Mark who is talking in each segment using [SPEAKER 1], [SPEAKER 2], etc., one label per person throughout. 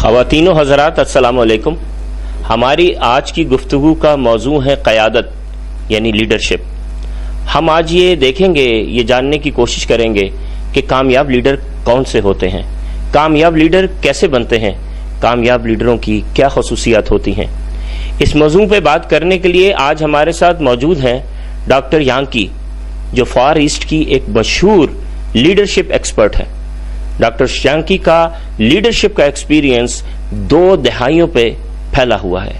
[SPEAKER 1] خواتین و حضرات السلام علیکم. ہماری آج کی گفتگو کا موضوع ہے قیادت یعنی لیڈرشپ. ہم آج یہ دیکھیں گے، یہ جاننے کی کوشش کریں گے کہ کامیاب لیڈر کون سے ہوتے ہیں، کامیاب لیڈر کیسے بنتے ہیں، کامیاب لیڈروں کی کیا خصوصیات ہوتی ہیں. اس موضوع پہ بات کرنے کے لیے آج ہمارے ساتھ موجود ہیں ڈاکٹر یانکی، جو فار ایسٹ کی ایک مشہور لیڈرشپ ایکسپرٹ ہے. ڈاکٹر یانکی کا لیڈرشپ کا ایکسپیرینس 2 دہائیوں پہ پھیلا ہوا ہے.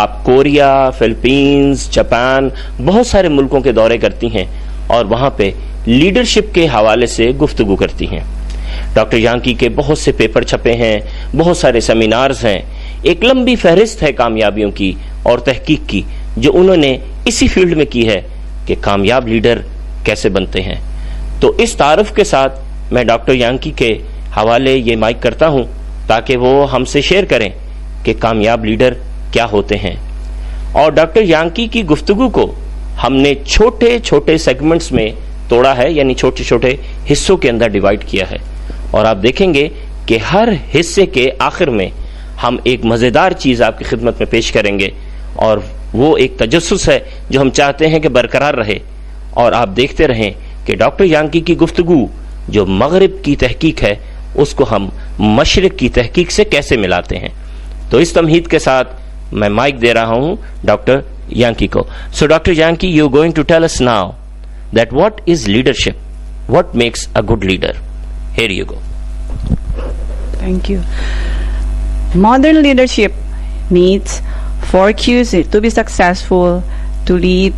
[SPEAKER 1] آپ کوریا، فلپینز، جاپان، بہت سارے ملکوں کے دورے کرتی ہیں اور وہاں پہ لیڈرشپ کے حوالے سے گفتگو کرتی ہیں. ڈاکٹر یانکی کے بہت سے پیپر چھپے ہیں، بہت سارے سیمینارز ہیں، ایک لمبی فہرست ہے کامیابیوں کی اور تحقیق کی جو انہوں نے اسی فیلڈ میں کی ہے کہ کامیاب لیڈر کیسے بنتے ہیں. تو اس تعارف کے ساتھ میں ڈاکٹر یانکی کے حوالے یہ مائک کرتا ہوں تاکہ وہ ہم سے شیئر کریں کہ کامیاب لیڈر کیا ہوتے ہیں. اور ڈاکٹر یانکی کی گفتگو کو ہم نے چھوٹے چھوٹے سیگمنٹس میں توڑا ہے، یعنی چھوٹے چھوٹے حصوں کے اندر ڈیوائیڈ کیا ہے، اور آپ دیکھیں گے کہ ہر حصے کے آخر میں ہم ایک مزیدار چیز آپ کی خدمت میں پیش کریں گے، اور وہ ایک تجسس ہے جو ہم چاہتے ہیں کہ برقرار رہے. اور آپ دیکھتے رہیں کہ ڈاکٹر یانکی کی گفتگو جو مغرب کی تحقیق ہے اس کو ہم مشرق کی تحقیق سے کیسے ملاتے ہیں. تو اس تمہید کے ساتھ میں مائک دے رہا ہوں ڈاکٹر یانکی کو. So doctor Yanki, you going to tell us now that what is leadership, what makes a good leader. Here you go.
[SPEAKER 2] Thank you. Modern leadership needs 4 Qs to be successful to lead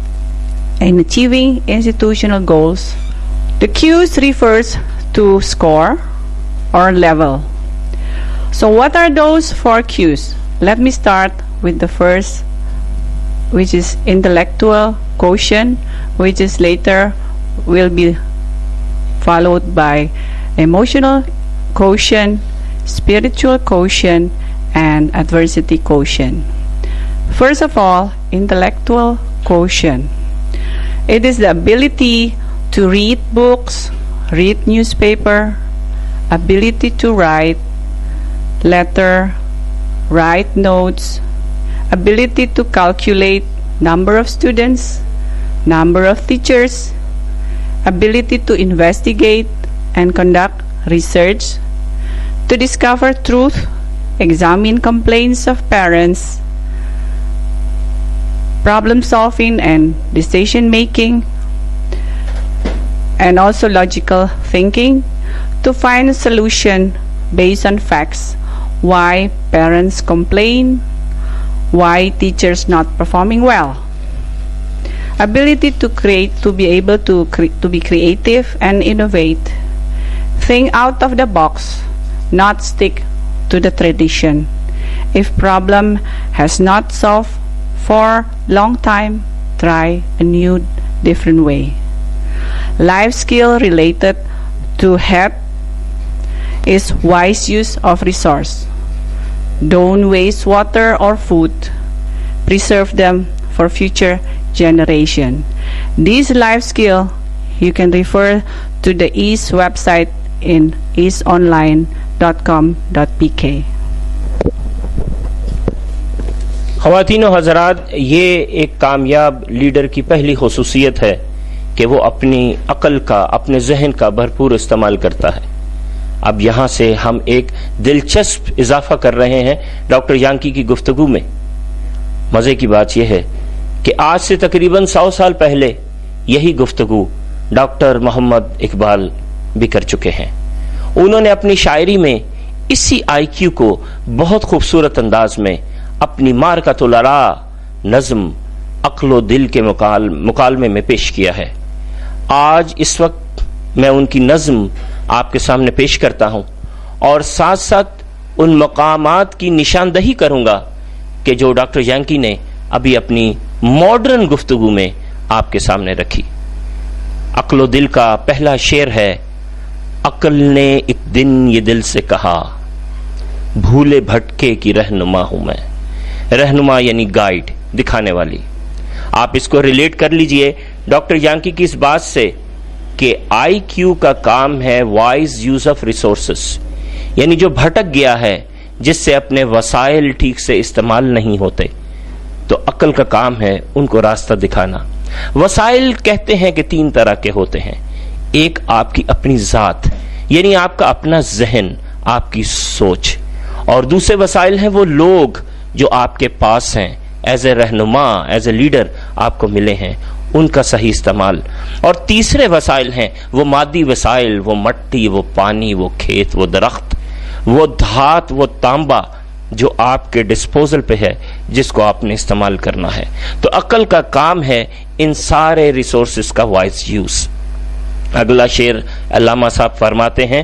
[SPEAKER 2] in achieving institutional goals. The Qs refers to score or level. So what are those 4 Qs? Let me start with the first, which is intellectual quotient, which is later will be followed by emotional quotient, spiritual quotient, and adversity quotient. First of all, intellectual quotient. It is the ability to read books, read newspaper, ability to write letter, write notes, ability to calculate number of students, number of teachers, ability to investigate and conduct research, to discover truth, examine complaints of parents, problem solving and decision making, and also logical thinking to find a solution based on facts. Why parents complain, why teachers not performing well. Ability to create, to be able to be creative and innovate. Think out of the box, not stick to the tradition. If problem has not solved for long time, try a new different way. Life skill related to health is wise use of resource. Don't waste water or food. Preserve them for future generation. These life skill you can refer to the EASE website in easeonline.com.pk.
[SPEAKER 1] خواتین و حضرات، یہ ایک کامیاب leader کی پہلی خصوصیت ہے کہ وہ اپنی عقل کا، اپنے ذہن کا بھرپور استعمال کرتا ہے. اب یہاں سے ہم ایک دلچسپ اضافہ کر رہے ہیں ڈاکٹر یانکی کی گفتگو میں. مزے کی بات یہ ہے کہ آج سے تقریباً 100 سال پہلے یہی گفتگو ڈاکٹر محمد اقبال بھی کر چکے ہیں. انہوں نے اپنی شاعری میں اسی آئی کیو کو بہت خوبصورت انداز میں اپنی مارکۃ الآراء نظم عقل و دل کے مکالمے میں پیش کیا ہے. آج اس وقت میں ان کی نظم آپ کے سامنے پیش کرتا ہوں اور ساتھ ساتھ ان مقامات کی نشاندہی کروں گا کہ جو ڈاکٹر یانکی نے ابھی اپنی ماڈرن گفتگو میں آپ کے سامنے رکھی. عقل و دل کا پہلا شعر ہے: عقل نے ایک دن یہ دل سے کہا، بھولے بھٹکے کی رہنما ہوں میں. رہنما یعنی گائیڈ، دکھانے والی. آپ اس کو ریلیٹ کر لیجئے ڈاکٹر یانکی کی اس بات سے کہ آئی کیو کا کام ہے وائز یوز آف ریسورسز، یعنی جو بھٹک گیا ہے، جس سے اپنے وسائل ٹھیک سے استعمال نہیں ہوتے، تو عقل کا کام ہے ان کو راستہ دکھانا۔ وسائل کہتے ہیں کہ 3 طرح کے ہوتے ہیں۔ ایک آپ کی اپنی ذات، یعنی آپ کا اپنا ذہن، آپ کی سوچ، اور دوسرے وسائل ہیں وہ لوگ جو آپ کے پاس ہیں، ایز اے رہنما، ایز اے لیڈر آپ کو ملے ہیں، ان کا صحیح استعمال۔ اور تیسرے وسائل ہیں وہ مادی وسائل، وہ مٹی، وہ پانی، وہ کھیت، وہ درخت، وہ دھات، وہ تانبا جو آپ کے ڈسپوزل پہ ہے، جس کو آپ نے استعمال کرنا ہے۔ تو عقل کا کام ہے ان سارے ریسورسز کا وائز یوز۔ اگلا شعر علامہ صاحب فرماتے ہیں،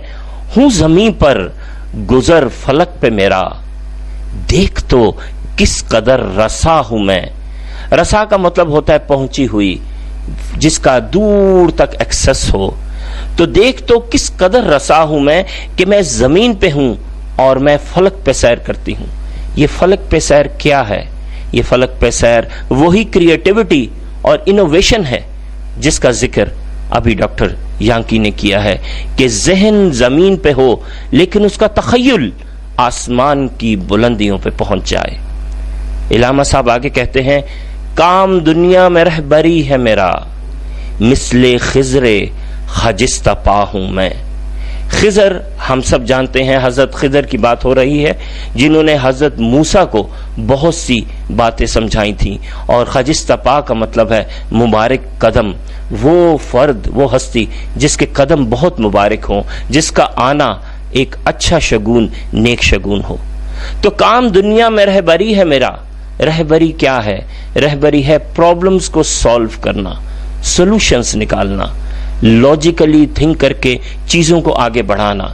[SPEAKER 1] ہوں زمین پر گزر فلک پہ میرا، دیکھ تو کس قدر رسا ہوں میں۔ رسا کا مطلب ہوتا ہے پہنچی ہوئی، جس کا دور تک ایکسس ہو۔ تو دیکھ تو کس قدر رسا ہوں میں کہ میں زمین پہ ہوں اور میں فلک پہ سیر کرتی ہوں۔ یہ فلک پہ سیر کیا ہے؟ یہ فلک پہ سیر وہی کریٹیوٹی اور انوویشن ہے جس کا ذکر ابھی ڈاکٹر یانکی نے کیا ہے، کہ ذہن زمین پہ ہو لیکن اس کا تخیل آسمان کی بلندیوں پہ پہنچ جائے۔ علامہ صاحب آگے کہتے ہیں، کام دنیا میں رہبری ہے میرا، مثل خضر خجستہ پا ہوں میں۔ خضر ہم سب جانتے ہیں، حضرت خضر کی بات ہو رہی ہے جنہوں نے حضرت موسیٰ کو بہت سی باتیں سمجھائی تھیں، اور خجستہ پا کا مطلب ہے مبارک قدم، وہ فرد، وہ ہستی جس کے قدم بہت مبارک ہوں، جس کا آنا ایک اچھا شگون، نیک شگون ہو۔ تو کام دنیا میں رہبری ہے میرا۔ رہبری کیا ہے؟ رہبری ہے پرابلمز کو سالو کرنا، سولوشنز نکالنا، لاجیکلی تھنک کر کے چیزوں کو آگے بڑھانا۔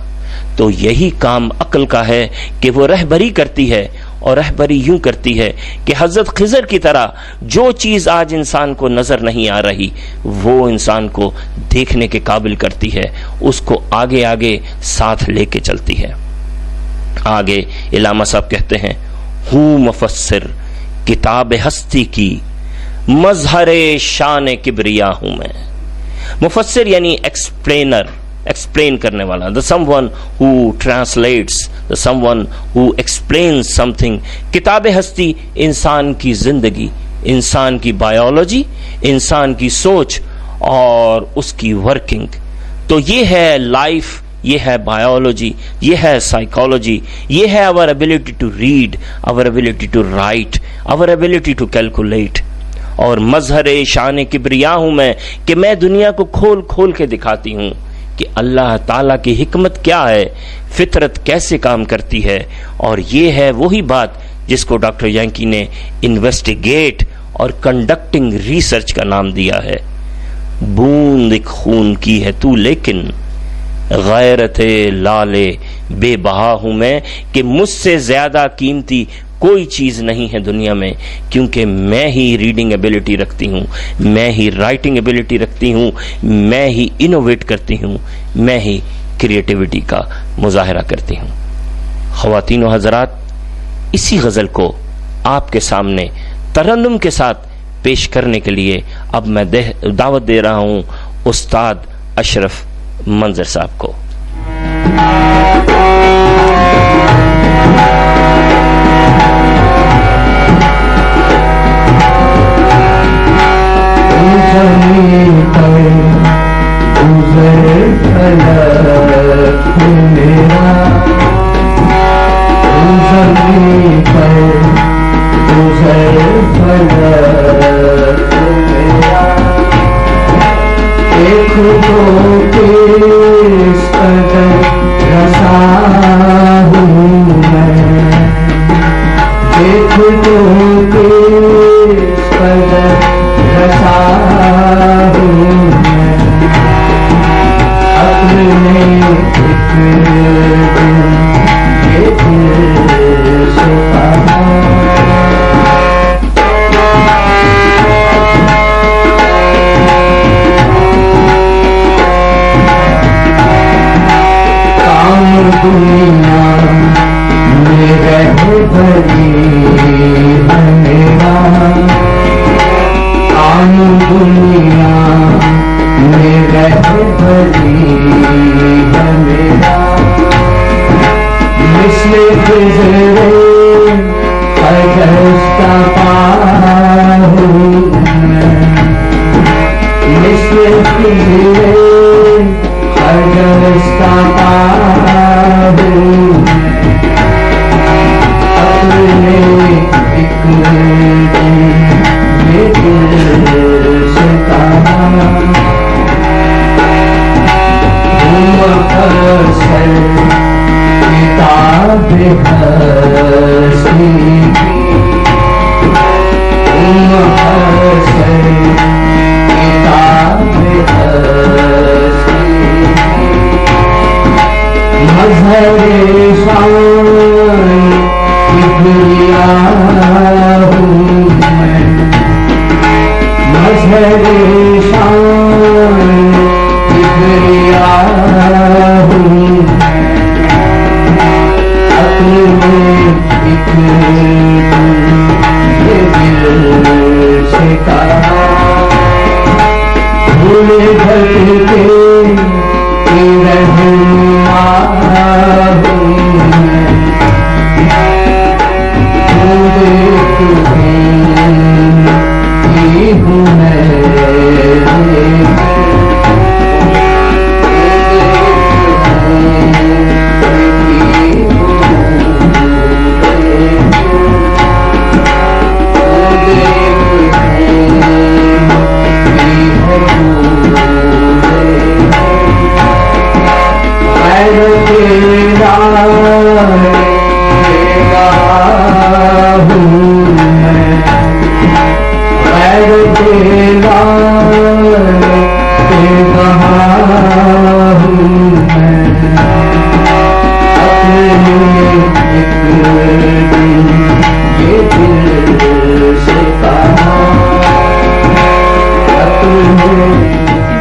[SPEAKER 1] تو یہی کام عقل کا ہے کہ وہ رہبری کرتی ہے، اور رہبری یوں کرتی ہے کہ حضرت خضر کی طرح جو چیز آج انسان کو نظر نہیں آ رہی، وہ انسان کو دیکھنے کے قابل کرتی ہے، اس کو آگے آگے ساتھ لے کے چلتی ہے۔ آگے علامہ صاحب کہتے ہیں، ہوں مفسر کتاب ہستی کی، مظہر شان کبریا ہوں میں۔ مفسر یعنی ایکسپلینر، ایکسپلین کرنے والا، the someone who translates, the someone who explains something۔ کتاب ہستی انسان کی زندگی، انسان کی بایولوجی، انسان کی سوچ اور اس کی ورکنگ۔ تو یہ ہے لائف، یہ ہے بایولوجی، یہ ہے سائیکالوجی، یہ ہے our ability to read, our ability to write, our ability to calculate۔ اور مظہر شان کبریا ہوں میں، کہ میں دنیا کو کھول کھول کے دکھاتی ہوں کہ اللہ تعالیٰ کی حکمت کیا ہے، فطرت کیسے کام کرتی ہے۔ اور یہ ہے وہی بات جس کو ڈاکٹر یانکی نے انویسٹیگیٹ اور کنڈکٹنگ ریسرچ کا نام دیا ہے۔ بوند ایک خون کی ہے تو لیکن، غیرت لالے بے بہا ہوں میں، کہ مجھ سے زیادہ قیمتی کوئی چیز نہیں ہے دنیا میں، کیونکہ میں ہی ریڈنگ ایبلٹی رکھتی ہوں، میں ہی رائٹنگ ایبلٹی رکھتی ہوں، میں ہی انوویٹ کرتی ہوں، میں ہی کریٹیوٹی کا مظاہرہ کرتی ہوں۔ خواتین و حضرات، اسی غزل کو آپ کے سامنے ترنم کے ساتھ پیش کرنے کے لیے اب میں دعوت دے رہا ہوں استاد اشرف منظر صاحب کو۔
[SPEAKER 3] مثل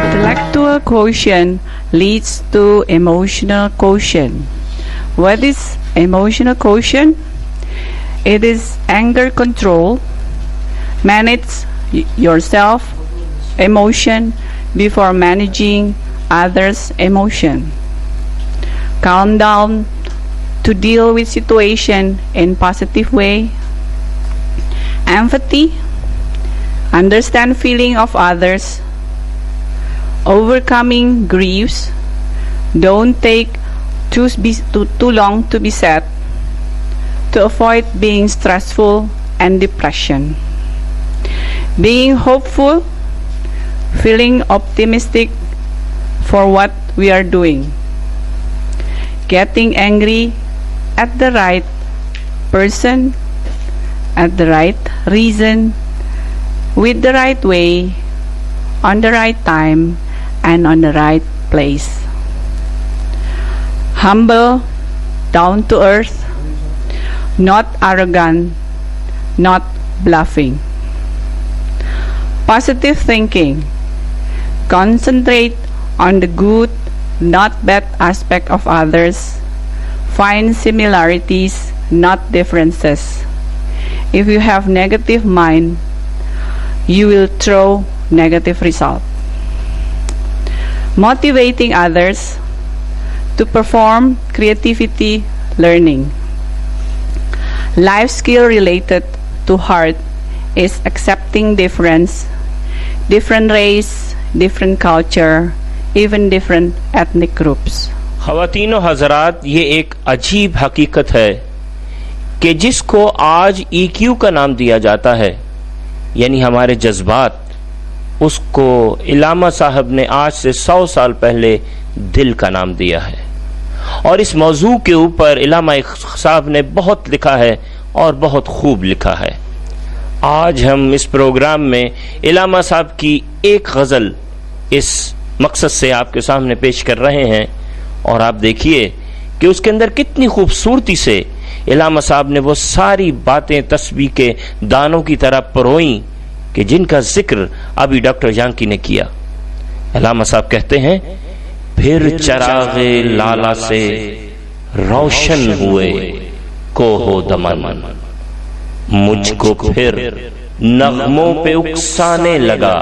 [SPEAKER 2] Intellectual quotient leads to emotional quotient. What is emotional quotient? It is anger control. Manage yourself emotion before managing others' emotion. Calm down to deal with situation in positive way. Empathy, understand feeling of others. Overcoming griefs, don't take too long to be sad, to avoid being stressful and depression. Being hopeful, feeling optimistic for what we are doing. Getting angry at the right person, at the right reason, with the right way, on the right time, and on the right place. Humble, down to earth, not arrogant, not bluffing. Positive thinking, concentrate on the good, not bad aspect of others. Find similarities, not differences. If you have negative mind, you will throw negative result. Motivating others to perform creativity learning. Life skill related to heart is accepting difference, different race, different culture, even different ethnic groups.
[SPEAKER 1] خواتین و حضرات، یہ ایک عجیب حقیقت ہے کہ جس کو آج EQ کا نام دیا جاتا ہے، یعنی ہمارے جذبات، اس کو علامہ صاحب نے آج سے 100 سال پہلے دل کا نام دیا ہے، اور اس موضوع کے اوپر علامہ صاحب نے بہت لکھا ہے اور بہت خوب لکھا ہے۔ آج ہم اس پروگرام میں علامہ صاحب کی ایک غزل اس مقصد سے آپ کے سامنے پیش کر رہے ہیں، اور آپ دیکھیے کہ اس کے اندر کتنی خوبصورتی سے علامہ صاحب نے وہ ساری باتیں تسبیح کے دانوں کی طرح پروئیں کہ جن کا ذکر ابھی ڈاکٹر جانکی نے کیا۔ علامہ صاحب کہتے ہیں، پھر چراغ لالا سے روشن ہوئے کوہ دمن، مجھ کو پھر نغموں پہ اکسانے لگا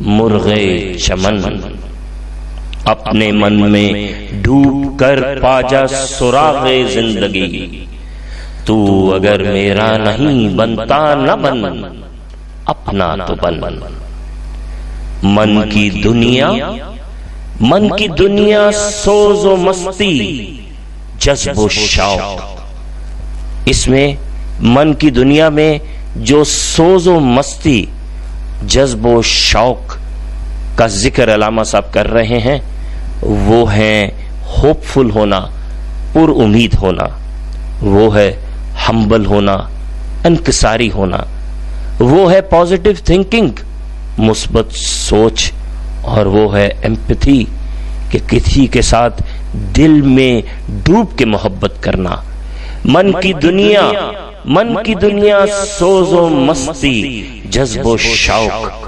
[SPEAKER 1] مرغے چمن، اپنے من میں ڈوب کر پا جا سراغ زندگی، تو اگر میرا نہیں بنتا نہ بن، اپنا تو بن۔ من کی دنیا سوز و مستی، جذب و شوق۔ اس میں من کی دنیا میں جو سوز و مستی، جذب و شوق کا ذکر علامہ صاحب کر رہے ہیں، وہ ہے ہوپ فل ہونا، پر امید ہونا، وہ ہے ہمبل ہونا، انکساری ہونا، وہ ہے پازیٹیو تھنکنگ، مثبت سوچ، اور وہ ہے ایمپتھی کہ کسی کے ساتھ دل میں ڈوب کے محبت کرنا۔ من کی دنیا سوز و مستی، جذب و شوق،